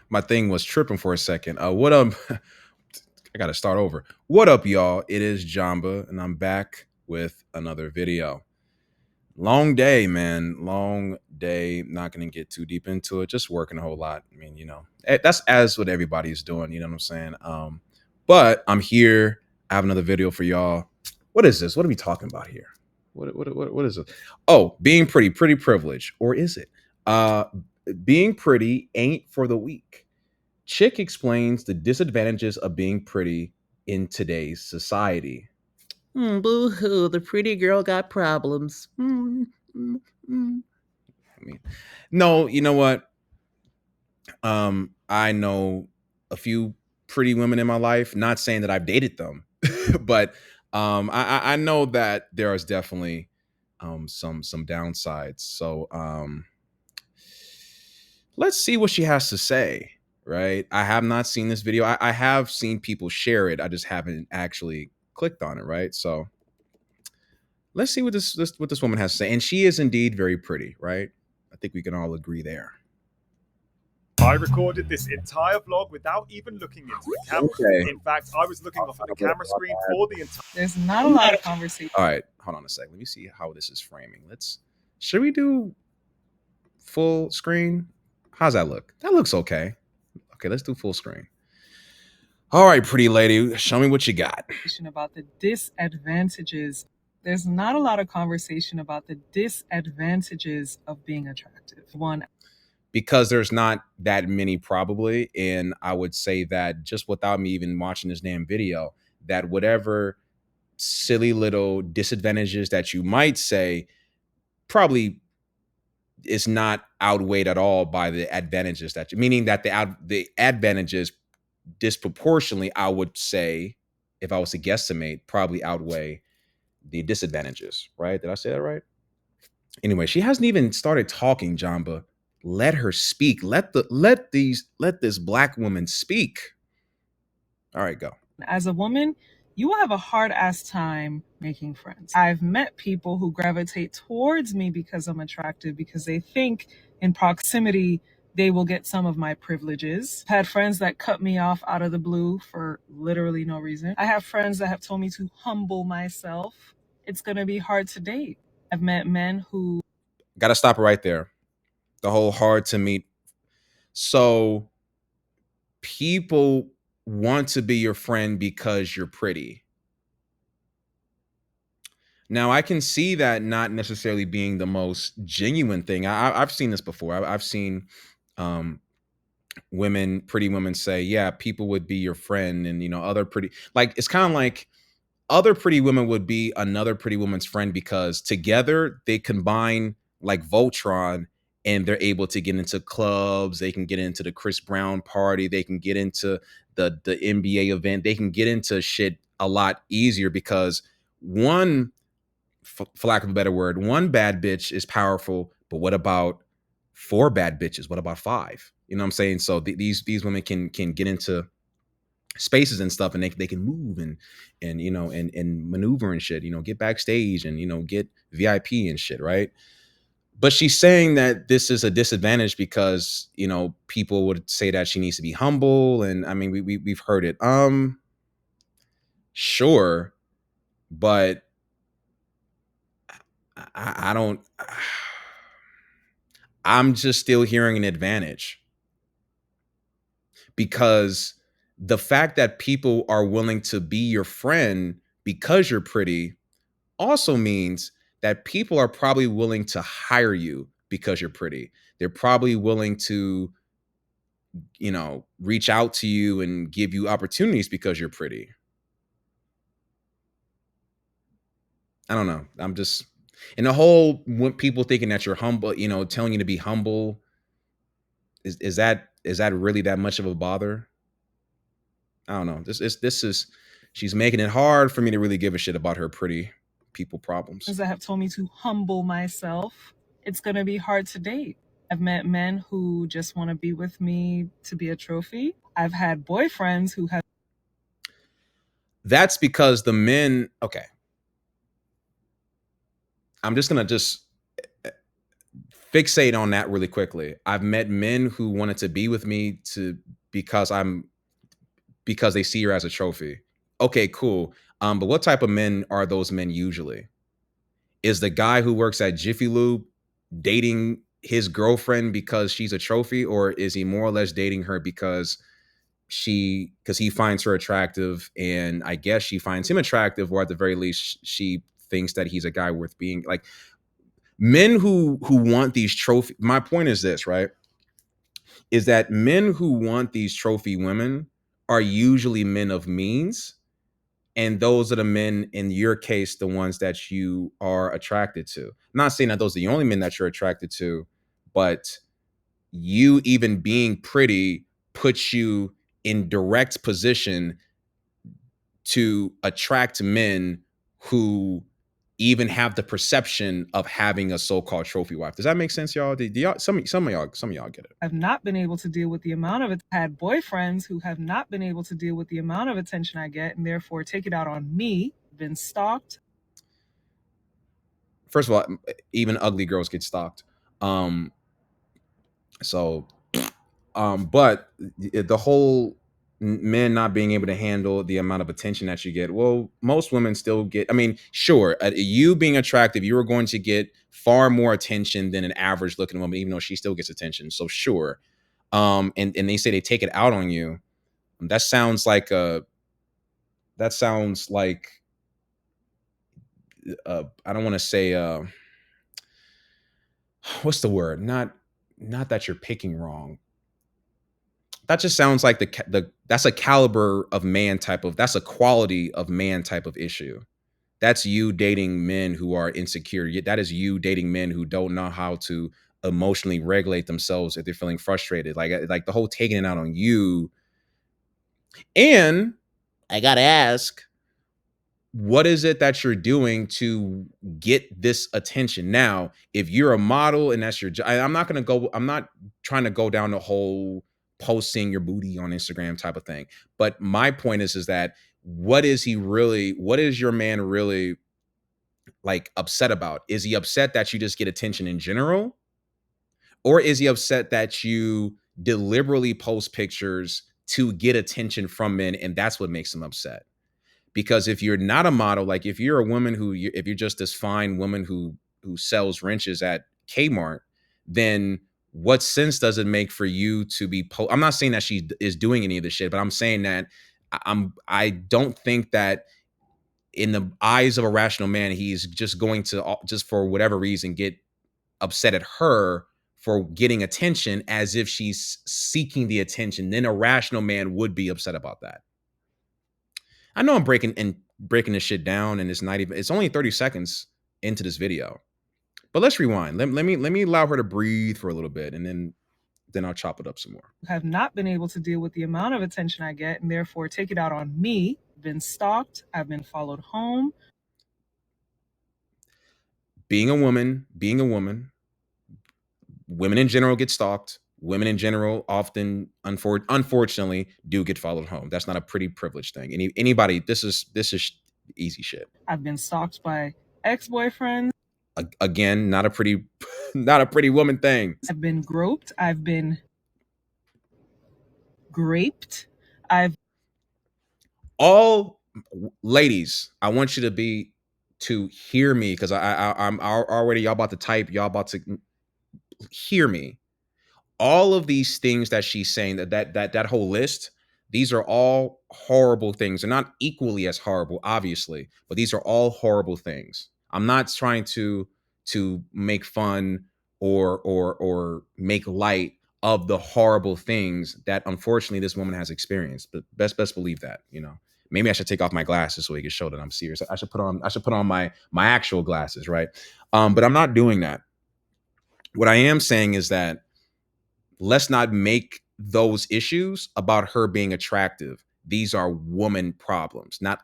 My thing was tripping for a second. What up? I gotta start over. What up, y'all? It is Jamba, and I'm back with another video. Long day, man. Long day. Not gonna get too deep into it. Just working a whole lot. I mean, that's as what everybody's doing. You know what I'm saying? But I'm here. I have another video for y'all. What is this? What are we talking about here? What is it? Oh, being pretty privilege, or is it? Being pretty ain't for the weak. Chick explains the disadvantages of being pretty in today's society. Boo hoo, the pretty girl got problems. I mean, no, you know what? I know a few pretty women in my life. Not saying that I've dated them, but I know that there is definitely some downsides. So let's see what she has to say. Right? I have not seen this video. I have seen people share it. I just haven't actually clicked on it. Right? So let's see what this woman has to say. And she is indeed very pretty. Right? I think we can all agree there. I recorded this entire vlog without even looking into the camera. Okay. In fact, I was looking off at the camera screen for the entire. There's not a lot of conversation. All right, hold on a sec. Let me see how this is framing. Should we do full screen? How's that look? That looks okay. Okay, let's do full screen. All right, pretty lady, show me what you got. About the disadvantages. There's not a lot of conversation about the disadvantages of being attractive. One, because there's not that many probably, and I would say that just without me even watching this damn video, that whatever silly little disadvantages that you might say probably is not outweighed at all by the advantages meaning that the advantages disproportionately, I would say, if I was to guesstimate, probably outweigh the disadvantages. Right? Did I say that right? Anyway, she hasn't even started talking, Jamba. Let her speak. Let this black woman speak. All right, go. as a woman, you will have a hard ass time making friends. I've met people who gravitate towards me because I'm attractive, because they think in proximity they will get some of my privileges. I've had friends that cut me off out of the blue for literally no reason. I have friends that have told me to humble myself. It's going to be hard to date. I've met men who... Got to stop it right there. The whole hard to meet. So people want to be your friend because you're pretty. Now, I can see that not necessarily being the most genuine thing. I've seen this before. I've seen pretty women say, yeah, people would be your friend. And, other pretty, like, it's kind of like other pretty women would be another pretty woman's friend because together they combine like Voltron, and they're able to get into clubs. They can get into the Chris Brown party. They can get into the NBA event. They can get into shit a lot easier because one, for lack of a better word, one bad bitch is powerful, but what about four bad bitches? What about five? You know what I'm saying? So these women can get into spaces and stuff, and they can move and maneuver and shit, get backstage and get VIP and shit, right? But she's saying that this is a disadvantage because people would say that she needs to be humble, and I mean we've heard it. Sure, but I don't. I'm just still hearing an advantage because the fact that people are willing to be your friend because you're pretty also means that people are probably willing to hire you because you're pretty. They're probably willing to, reach out to you and give you opportunities because you're pretty. I don't know. I'm just, and the whole when people thinking that you're humble, telling you to be humble, is that really that much of a bother? I don't know. This is she's making it hard for me to really give a shit about her pretty people problems. that have told me to humble myself. It's going to be hard to date. I've met men who just want to be with me to be a trophy. I've had boyfriends who have... That's because the men, okay. I'm just going to fixate on that really quickly. I've met men who wanted to be with me because they see her as a trophy. Okay, cool. But what type of men are those men usually? Is the guy who works at Jiffy Lube dating his girlfriend because she's a trophy, or is he more or less dating her because he finds her attractive, and I guess she finds him attractive, or at the very least she thinks that he's a guy worth being like. Men who want these trophy, my point is this, right? Is that men who want these trophy women are usually men of means, and those are the men, in your case, the ones that you are attracted to. I'm not saying that those are the only men that you're attracted to, but you even being pretty puts you in direct position to attract men who even have the perception of having a so-called trophy wife. Does that make sense, y'all? Do y'all, some of y'all get it? I've not been able to deal with the amount of it. Had boyfriends who have not been able to deal with the amount of attention I get, and therefore take it out on me. Been stalked. First of all, even ugly girls get stalked. But the whole men not being able to handle the amount of attention that you get. Well, most women still get, I mean, sure, you being attractive, you are going to get far more attention than an average looking woman, even though she still gets attention. So sure. And they say they take it out on you. That sounds like I don't want to say, what's the word? Not that you're picking wrong. That just sounds like that's a caliber of man type of, that's a quality of man type of issue. That's you dating men who are insecure. That is you dating men who don't know how to emotionally regulate themselves if they're feeling frustrated. Like the whole taking it out on you. And I gotta ask, what is it that you're doing to get this attention? Now, if you're a model and that's your job, I'm not trying to go down the whole posting your booty on Instagram type of thing. But my point is that what is your man really like upset about? Is he upset that you just get attention in general? Or is he upset that you deliberately post pictures to get attention from men, and that's what makes him upset? Because if you're not a model, like if you're a woman if you're just this fine woman who sells wrenches at Kmart, then what sense does it make for you to be I'm not saying that she is doing any of this shit, but I'm saying that I don't think that in the eyes of a rational man, he's just going to, just for whatever reason, get upset at her for getting attention as if she's seeking the attention. Then a rational man would be upset about that. I know I'm breaking this shit down, and it's only 30 seconds into this video. But let's rewind. Let me allow her to breathe for a little bit, and then I'll chop it up some more. Have not been able to deal with the amount of attention I get, and therefore take it out on me. Been stalked. I've been followed home. Being a woman, women in general get stalked. Women in general often, unfortunately, do get followed home. That's not a pretty privileged thing. Anybody, this is easy shit. I've been stalked by ex-boyfriends. Again, not a pretty woman thing. I've been groped. I've been graped. All ladies, I want you to hear me, because I'm already, y'all about to type, y'all about to hear me. All of these things that she's saying, that whole list, these are all horrible things. They're not equally as horrible, obviously, but these are all horrible things. I'm not trying to make fun or make light of the horrible things that unfortunately this woman has experienced. But best believe that, maybe I should take off my glasses so we can show that I'm serious. I should put on my actual glasses, right? But I'm not doing that. What I am saying is that let's not make those issues about her being attractive. These are woman problems, not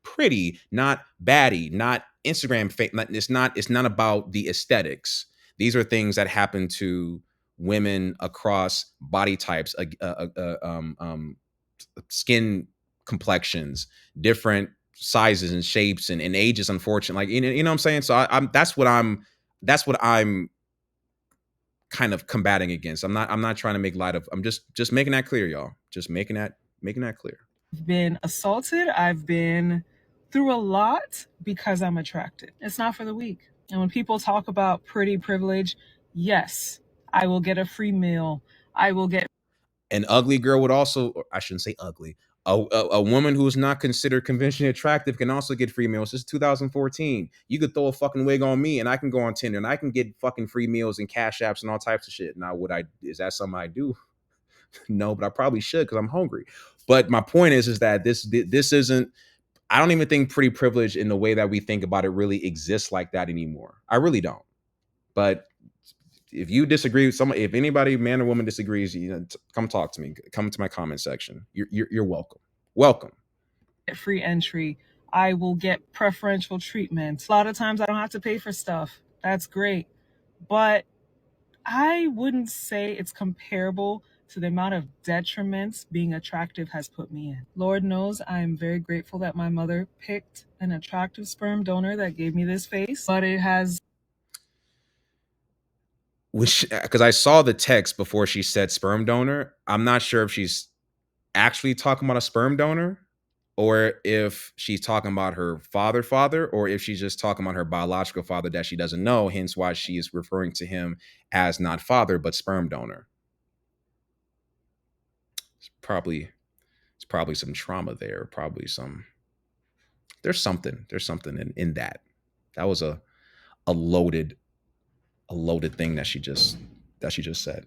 pretty, not baddie, not Instagram fake. It's not about the aesthetics. These are things that happen to women across body types, skin complexions, different sizes and shapes and ages. Unfortunately, like you know what I'm saying. So that's what I'm kind of combating against. I'm not trying to make light of. I'm just making that clear, y'all. Just making that clear. I've been assaulted. I've been through a lot because I'm attracted. It's not for the weak. And when people talk about pretty privilege, yes, I will get a free meal. I will get. An ugly girl would also, or I shouldn't say ugly. A woman who is not considered conventionally attractive can also get free meals. This is 2014. You could throw a fucking wig on me and I can go on Tinder and I can get fucking free meals and cash apps and all types of shit. Now, is that something I do? No, but I probably should because I'm hungry. But my point is that this isn't, I don't even think pretty privilege in the way that we think about it really exists like that anymore. I really don't. But if you disagree with someone, if anybody, man or woman, disagrees, come talk to me. Come to my comment section. You're welcome. Welcome. Free entry. I will get preferential treatment. A lot of times I don't have to pay for stuff. That's great. But I wouldn't say it's comparable to the amount of detriments being attractive has put me in. Lord knows I am very grateful that my mother picked an attractive sperm donor that gave me this face, but it has. Because I saw the text before she said sperm donor. I'm not sure if she's actually talking about a sperm donor or if she's talking about her father, or if she's just talking about her biological father that she doesn't know, hence why she is referring to him as not father, but sperm donor. It's probably some trauma there. There's something in that. That was a loaded thing that she just said.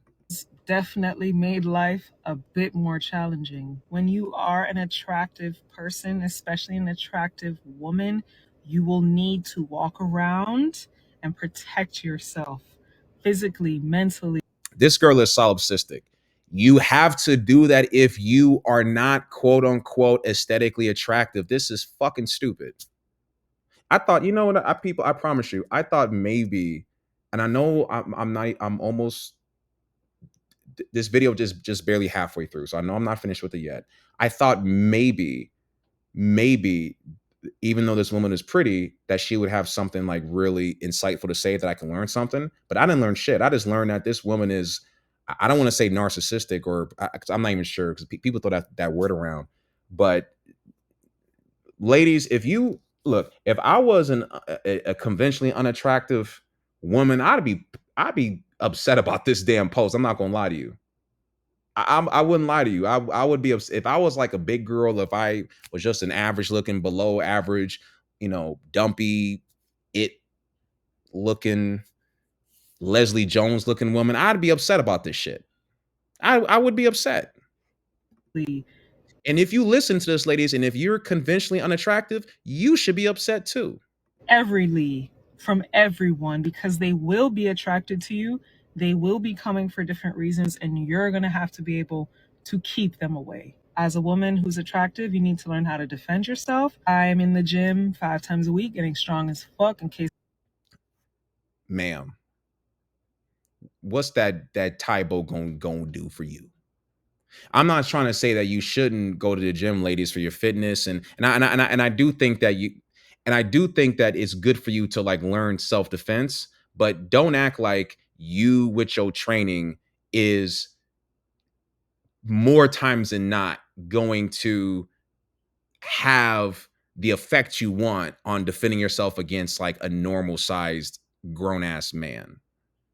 Definitely made life a bit more challenging. When you are an attractive person, especially an attractive woman, you will need to walk around and protect yourself physically, mentally. This girl is solipsistic. You have to do that if you are not quote unquote aesthetically attractive. This is fucking stupid. I thought, you know what, I promise you, I thought maybe, and I know I'm almost, this video just barely halfway through, so I know I'm not finished with it yet. I thought maybe, even though this woman is pretty, that she would have something like really insightful to say that I can learn something. But I didn't learn shit. I just learned that this woman is, I don't want to say narcissistic, or cause I'm not even sure, because people throw that word around. But ladies, if you look, if I was a conventionally unattractive woman, I'd be upset about this damn post. I'm not gonna lie to you. I wouldn't lie to you. I would be upset if I was like a big girl. If I was just an average looking, below average, dumpy, it looking, Leslie Jones looking woman, I'd be upset about this shit. I would be upset. And if you listen to this, ladies, and if you're conventionally unattractive, you should be upset too. Everly from everyone, because they will be attracted to you. They will be coming for different reasons, and you're going to have to be able to keep them away. As a woman who's attractive, you need to learn how to defend yourself. I am in the gym 5 times a week, getting strong as fuck in case. Ma'am, what's that Tybo gonna do for you? I'm not trying to say that you shouldn't go to the gym, ladies, for your fitness, and I do think that it's good for you to like learn self-defense, but don't act like you with your training is more times than not going to have the effect you want on defending yourself against like a normal sized grown ass man.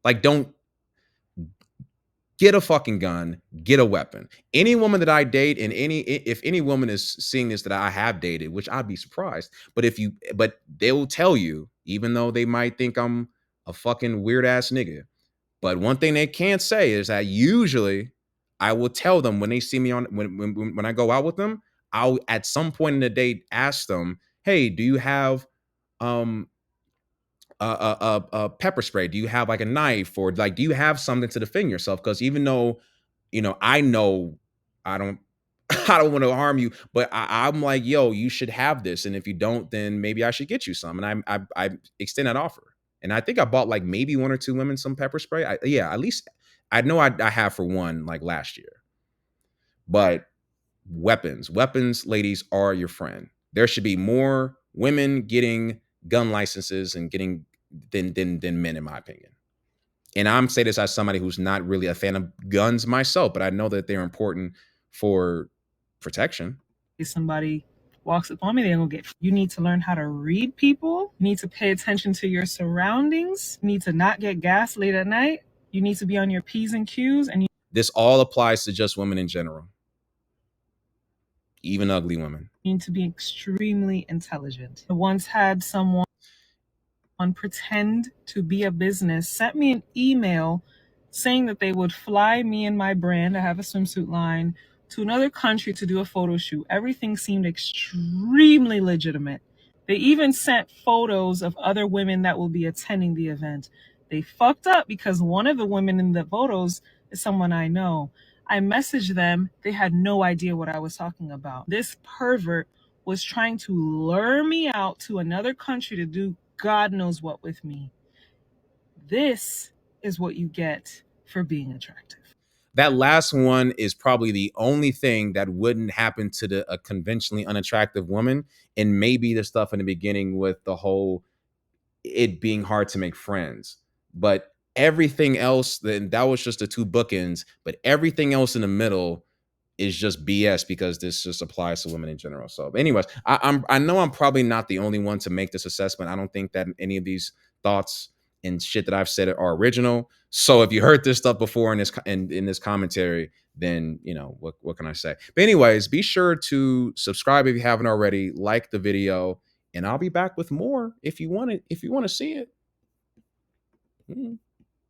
Like, don't get a fucking gun, get a weapon. Any woman that I date, and if any woman is seeing this that I have dated, which I'd be surprised, but they will tell you, even though they might think I'm a fucking weird ass nigga. But one thing they can't say is that usually I will tell them when they see me when I go out with them, I'll at some point in the date ask them, hey, do you have pepper spray? Do you have like a knife, or like do you have something to defend yourself? Because even though I know I don't I don't want to harm you, but I'm like, yo, you should have this, and if you don't, then maybe I should get you some. And I extend that offer, and I think I bought like maybe 1 or 2 women some pepper spray. At least I know I have for one like last year. But weapons, ladies, are your friend. There should be more women getting gun licenses and getting than men, in my opinion. And I'm saying this as somebody who's not really a fan of guns myself, but I know that they're important for protection. If somebody walks up on me, they're gonna get. You need to learn how to read people. You need to pay attention to your surroundings. You need to not get gas late at night. You need to be on your P's and Q's. And this all applies to just women in general, even ugly women. You need to be extremely intelligent. I once had someone pretend to be a business, sent me an email saying that they would fly me and my brand, I have a swimsuit line, to another country to do a photo shoot. Everything seemed extremely legitimate. They even sent photos of other women that will be attending the event. They fucked up because one of the women in the photos is someone I know. I messaged them. They had no idea what I was talking about. This pervert was trying to lure me out to another country to do God knows what with me. This is what you get for being attractive. That last one is probably the only thing that wouldn't happen to a conventionally unattractive woman. And maybe the stuff in the beginning with the whole it being hard to make friends. But everything else, then that was just the two bookends. But everything else in the middle is just BS because this just applies to women in general. So, anyways, I know I'm probably not the only one to make this assessment. I don't think that any of these thoughts and shit that I've said are original. So if you heard this stuff before in this commentary, then you know what can I say? But anyways, be sure to subscribe if you haven't already, like the video, and I'll be back with more if you want to see it.